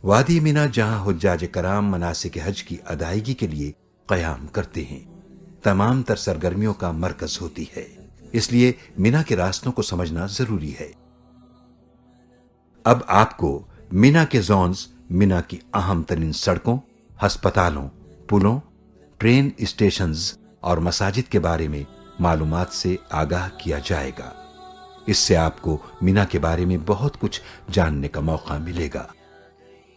وادی مینا جہاں حجاج کرام مناسک حج کی ادائیگی کے لیے قیام کرتے ہیں، تمام تر سرگرمیوں کا مرکز ہوتی ہے، اس لیے مینا کے راستوں کو سمجھنا ضروری ہے۔ اب آپ کو مینا کے زونز، مینا کی اہم ترین سڑکوں، ہسپتالوں، پلوں، ٹرین اسٹیشنز اور مساجد کے بارے میں معلومات سے آگاہ کیا جائے گا۔ اس سے آپ کو مینا کے بارے میں بہت کچھ جاننے کا موقع ملے گا۔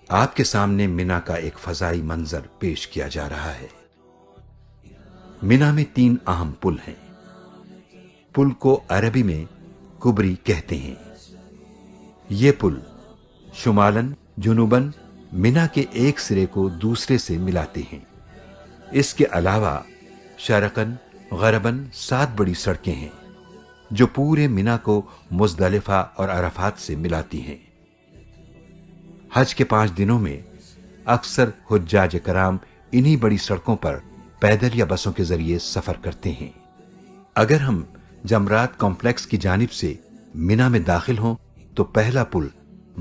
آپ کے سامنے مینا کا ایک فضائی منظر پیش کیا جا رہا ہے۔ مینا میں 3 اہم پل ہیں۔ پل کو عربی میں کبری کہتے ہیں۔ یہ پل شمالاً جنوباً مینا کے ایک سرے کو دوسرے سے ملاتے ہیں۔ اس کے علاوہ شرقاً غرباً 7 بڑی سڑکیں ہیں جو پورے مینا کو مزدلفہ اور عرفات سے ملاتی ہیں۔ حج کے 5 دنوں میں اکثر حجاج کرام انہی بڑی سڑکوں پر پیدل یا بسوں کے ذریعے سفر کرتے ہیں۔ اگر ہم جمرات کمپلیکس کی جانب سے مینا میں داخل ہوں تو پہلا پل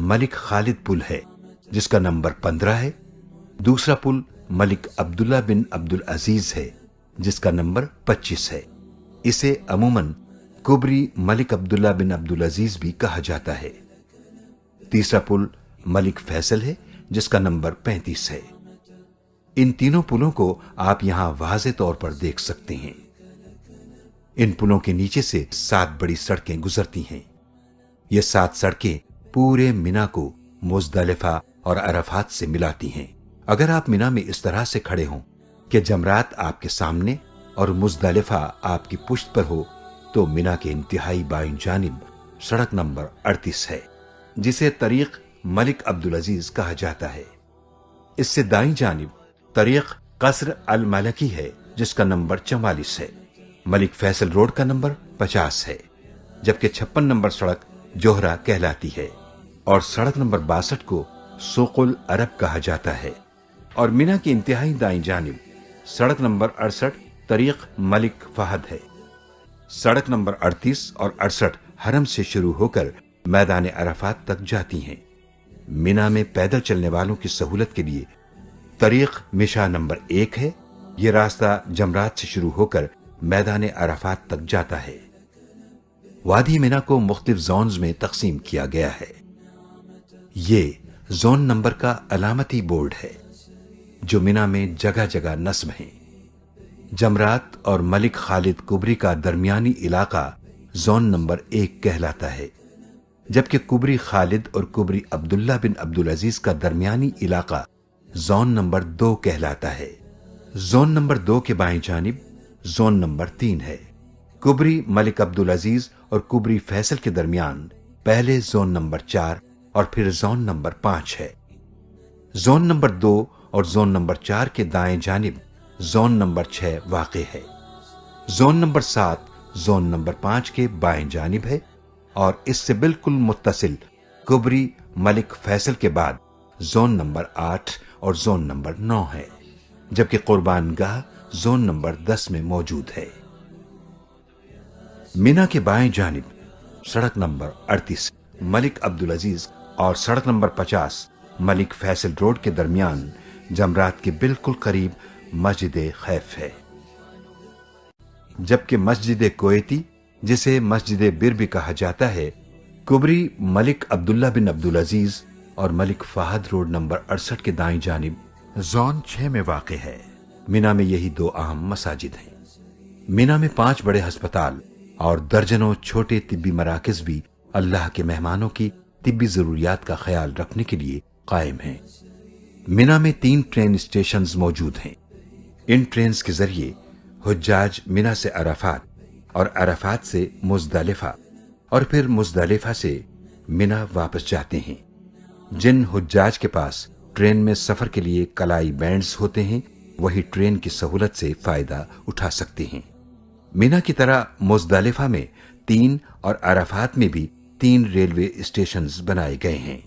ملک خالد پل ہے جس کا نمبر 15 ہے۔ دوسرا پل ملک عبداللہ بن عبدالعزیز ہے جس کا نمبر 25 ہے۔ اسے عموماً کبری ملک عبداللہ بن عبدالعزیز بھی کہا جاتا ہے۔ تیسرا پل ملک فیصل ہے جس کا نمبر 35 ہے۔ ان تینوں پلوں کو آپ یہاں واضح طور پر دیکھ سکتے ہیں۔ ان پلوں کے نیچے سے 7 بڑی سڑکیں گزرتی ہیں۔ یہ 7 سڑکیں پورے مینا کو مزدلفہ اور عرفات سے ملاتی ہیں۔ اگر آپ مینا میں اس طرح سے کھڑے ہوں کہ جمرات آپ کے سامنے اور مزدلفہ آپ کی پشت پر ہو تو مینا کے انتہائی بائیں جانب سڑک نمبر 38 ہے جسے طریق ملک عبدالعزیز کہا جاتا ہے۔ اس سے دائیں جانب طریق قصر الملکی ہے جس کا نمبر 44 ہے۔ ملک فیصل روڈ کا نمبر 50 ہے، جبکہ 56 نمبر سڑک جوہرہ کہلاتی ہے اور سڑک نمبر 62 کو سوق العرب کہا جاتا ہے۔ اور مینا کی انتہائی دائیں جانب سڑک نمبر 68 طریق ملک فہد ہے۔ سڑک نمبر 38 اور 68 حرم سے شروع ہو کر میدان عرفات تک جاتی ہیں۔ مینا میں پیدل چلنے والوں کی سہولت کے لیے طریق مشا نمبر 1 ہے۔ یہ راستہ جمرات سے شروع ہو کر میدان عرفات تک جاتا ہے۔ وادی مینا کو مختلف زونز میں تقسیم کیا گیا ہے۔ یہ زون نمبر کا علامتی بورڈ ہے جو مینا میں جگہ جگہ نصب ہیں۔ جمرات اور ملک خالد کبری کا درمیانی علاقہ زون نمبر 1 کہلاتا ہے، جبکہ کبری خالد اور کبری عبداللہ بن عبدالعزیز کا درمیانی علاقہ زون نمبر 2 کہلاتا ہے۔ زون نمبر 2 کے بائیں جانب زون نمبر 3 ہے۔ کبری ملک عبدالعزیز اور کبری فیصل کے درمیان پہلے زون نمبر 4 اور پھر زون نمبر 5 ہے۔ زون نمبر 2 اور زون نمبر 4 کے دائیں جانب زون نمبر 6 واقع ہے۔ زون نمبر 7 زون نمبر 5 کے بائیں جانب ہے اور اس سے بالکل متصل کبری ملک فیصل کے بعد زون نمبر 8 اور زون نمبر 9 ہے، جبکہ قربان گاہ زون نمبر 10 میں موجود ہے۔ مینا کے بائیں جانب سڑک نمبر 38 ملک عبدالعزیز اور سڑک نمبر 50 ملک فیصل روڈ کے درمیان جمرات کے بالکل قریب مسجد خیف ہے، جبکہ مسجد کویتی جسے مسجد بر بھی کہا جاتا ہے کبری ملک عبداللہ بن عبدالعزیز اور ملک فہد روڈ نمبر 68 کے دائیں جانب زون 6 میں واقع ہے۔ مینا میں یہی 2 اہم مساجد ہیں۔ مینا میں 5 بڑے ہسپتال اور درجنوں چھوٹے طبی مراکز بھی اللہ کے مہمانوں کی طبی ضروریات کا خیال رکھنے کے لیے قائم ہیں۔ مینا میں 3 ٹرین اسٹیشنز موجود ہیں۔ ان ٹرینز کے ذریعے حجاج مینا سے عرفات اور عرفات سے مزدلفہ اور پھر مزدلفہ سے مینا واپس جاتے ہیں۔ جن حجاج کے پاس ٹرین میں سفر کے لیے کلائی بینڈز ہوتے ہیں وہی ٹرین کی سہولت سے فائدہ اٹھا سکتے ہیں۔ مینا کی طرح مزدلفہ میں 3 اور عرفات میں بھی 3 ریلوے اسٹیشنز بنائے گئے ہیں۔